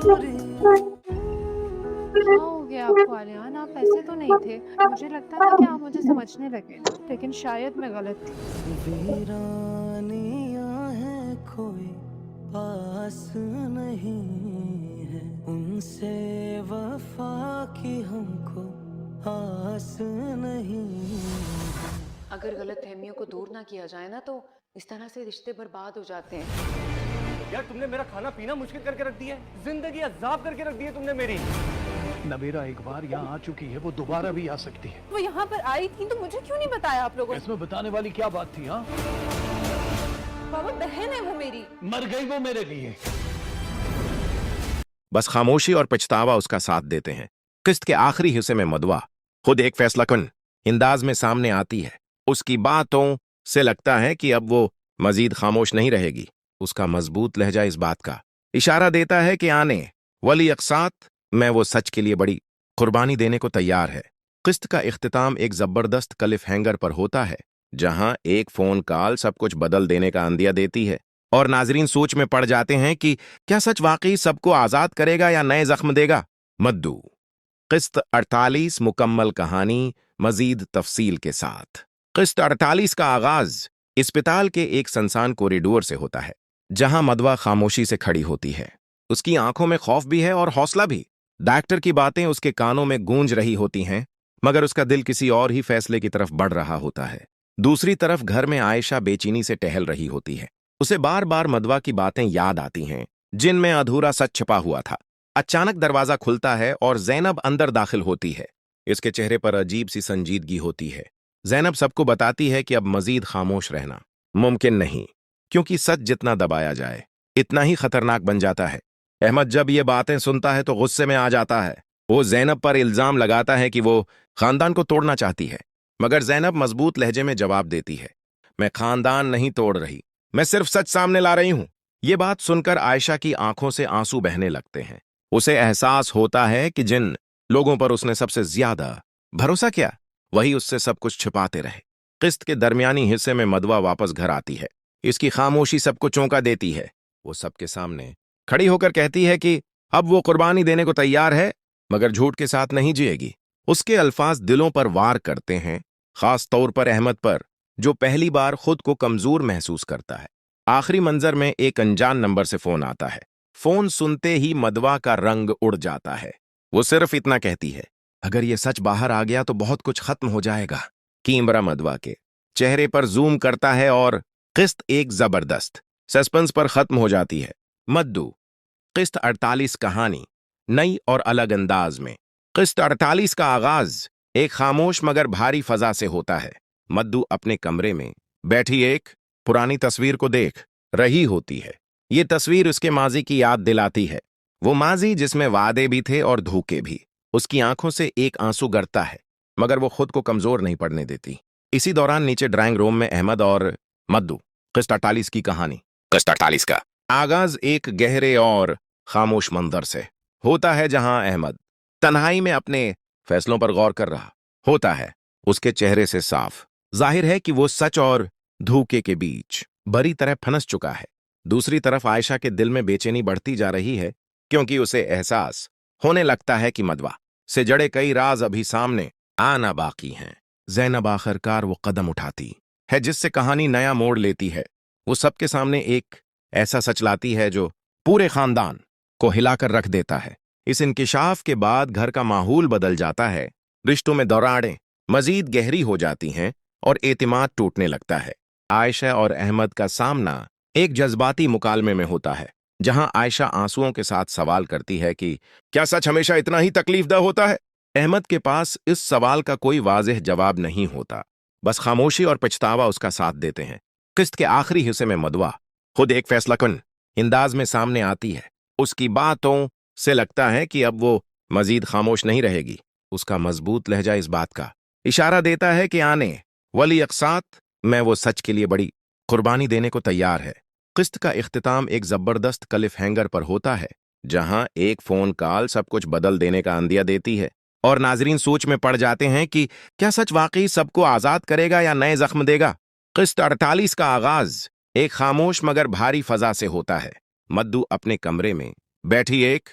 क्या हो गया आपको आर्यन? आप ऐसे तो नहीं थे। मुझे लगता था कि आप मुझे समझने लगे, लेकिन शायद मैं गलत थी। वीरानियां हैं कोई पास नहीं है, उनसे वफा की हमको आस नहीं है। अगर गलतफहमियों को दूर ना किया जाए ना तो इस तरह से रिश्ते बर्बाद हो जाते हैं। यार तुमने मेरा खाना पीना मुश्किल करके रख दिया है, जिंदगी अजाब करके रख दी है तुमने मेरी। नबीरा एक बार यहाँ आ चुकी है, वो दोबारा भी आ सकती है। वो यहाँ पर आई थी तो मुझे क्यों नहीं बताया आप लोगों ने? इसमें बताने वाली क्या बात थी? हाँ, बाबा, बहन है वो मेरी। मर गई वो मेरे लिए। बस खामोशी और पछतावा उसका साथ देते हैं। किस्त के आखिरी हिस्से में मदवा खुद एक फैसलाकुन अंदाज में सामने आती है। उसकी बातों से लगता है कि अब वो मजीद खामोश नहीं रहेगी। उसका मजबूत लहजा इस बात का इशारा देता है कि आने वली अकसात में वो सच के लिए बड़ी कुर्बानी देने को तैयार है। किस्त का इख्तिताम एक जबरदस्त क्लिफ हैंगर पर होता है, जहां एक फोन कॉल सब कुछ बदल देने का अंदिया देती है और नाजरीन सोच में पड़ जाते हैं कि क्या सच वाकई सबको आजाद करेगा या नए जख्म देगा। मद्दू किस्त 48 मुकम्मल कहानी मजीद तफसील के साथ। किस्त 48 का आगाज अस्पताल के एक सुनसान कॉरिडोर से होता है, जहां मदवा खामोशी से खड़ी होती है। उसकी आंखों में खौफ भी है और हौसला भी। डॉक्टर की बातें उसके कानों में गूंज रही होती हैं, मगर उसका दिल किसी और ही फैसले की तरफ बढ़ रहा होता है। दूसरी तरफ घर में आयशा बेचैनी से टहल रही होती है। उसे बार बार मदवा की बातें याद आती हैं, जिनमें अधूरा सच छिपा हुआ था। अचानक दरवाजा खुलता है और जैनब अंदर दाखिल होती है। इसके चेहरे पर अजीब सी संजीदगी होती है। जैनब सबको बताती है कि अब मजीद खामोश रहना मुमकिन नहीं, क्योंकि सच जितना दबाया जाए इतना ही खतरनाक बन जाता है। अहमद जब ये बातें सुनता है तो गुस्से में आ जाता है। वो जैनब पर इल्जाम लगाता है कि वो खानदान को तोड़ना चाहती है, मगर जैनब मजबूत लहजे में जवाब देती है, मैं खानदान नहीं तोड़ रही, मैं सिर्फ सच सामने ला रही हूं। ये बात सुनकर आयशा की आंखों से आंसू बहने लगते हैं। उसे एहसास होता है कि जिन लोगों पर उसने सबसे ज्यादा भरोसा किया, वही उससे सब कुछ छिपाते रहे। किस्त के दरमियानी हिस्से में मदवा वापस घर आती है। इसकी खामोशी सबको चौंका देती है। वो सबके सामने खड़ी होकर कहती है कि अब वो कुर्बानी देने को तैयार है, मगर झूठ के साथ नहीं जिएगी। उसके अल्फाज दिलों पर वार करते हैं, खास तौर पर अहमद पर, जो पहली बार खुद को कमजोर महसूस करता है। आखिरी मंजर में एक अनजान नंबर से फोन आता है। फोन सुनते ही मदवा का रंग उड़ जाता है। वो सिर्फ इतना कहती है, अगर ये सच बाहर आ गया तो बहुत कुछ खत्म हो जाएगा। कीमरा मदवा के चेहरे पर जूम करता है और किस्त एक जबरदस्त सस्पेंस पर खत्म हो जाती है। मद्दू किस्त 48 कहानी नई और अलग अंदाज में। किस्त 48 का आगाज एक खामोश मगर भारी फजा से होता है। मद्दू अपने कमरे में बैठी एक पुरानी तस्वीर को देख रही होती है। ये तस्वीर उसके माजी की याद दिलाती है, वो माजी जिसमें वादे भी थे और धोखे भी। उसकी आंखों से एक आंसू गिरता है, मगर वो खुद को कमजोर नहीं पड़ने देती। इसी दौरान नीचे ड्राइंग रूम में अहमद और मद्दू। किस्त 48 की कहानी। किस्त 48 का आगाज एक गहरे और खामोश मंजर से होता है, जहां अहमद तन्हाई में अपने फैसलों पर गौर कर रहा होता है। उसके चेहरे से साफ जाहिर है कि वो सच और धोखे के बीच बड़ी तरह फंस चुका है। दूसरी तरफ आयशा के दिल में बेचैनी बढ़ती जा रही है, क्योंकि उसे एहसास होने लगता है कि मदवा से जड़े कई राज अभी सामने आना बाकी हैं। जैनब आखिरकार वो कदम उठाती है जिससे कहानी नया मोड़ लेती है। वो सबके सामने एक ऐसा सच लाती है जो पूरे खानदान को हिलाकर रख देता है। इस इंकिशाफ के बाद घर का माहौल बदल जाता है। रिश्तों में दरारें मजीद गहरी हो जाती हैं और एतिमाद टूटने लगता है। आयशा और अहमद का सामना एक जज्बाती मुकालमे में होता है, जहां आयशा आंसुओं के साथ सवाल करती है कि क्या सच हमेशा इतना ही तकलीफदह होता है। अहमद के पास इस सवाल का कोई वाज़ेह जवाब नहीं होता, बस खामोशी और पछतावा उसका साथ देते हैं। किस्त के आखिरी हिस्से में मदवा खुद एक फैसलाकुन अंदाज में सामने आती है। उसकी बातों से लगता है कि अब वो मजीद खामोश नहीं रहेगी। उसका मजबूत लहजा इस बात का इशारा देता है कि आने वली अकसात में वो सच के लिए बड़ी कुर्बानी देने को तैयार है। किस्त का इख्तिताम एक जबरदस्त क्लिफ हैंगर पर होता है, जहां एक फोन कॉल सब कुछ बदल देने का अंदिया देती है और नाजरीन सोच में पड़ जाते हैं कि क्या सच वाकई सबको आजाद करेगा या नए जख्म देगा। किस्त 48 का आगाज एक खामोश मगर भारी फजा से होता है। मद्दू अपने कमरे में बैठी एक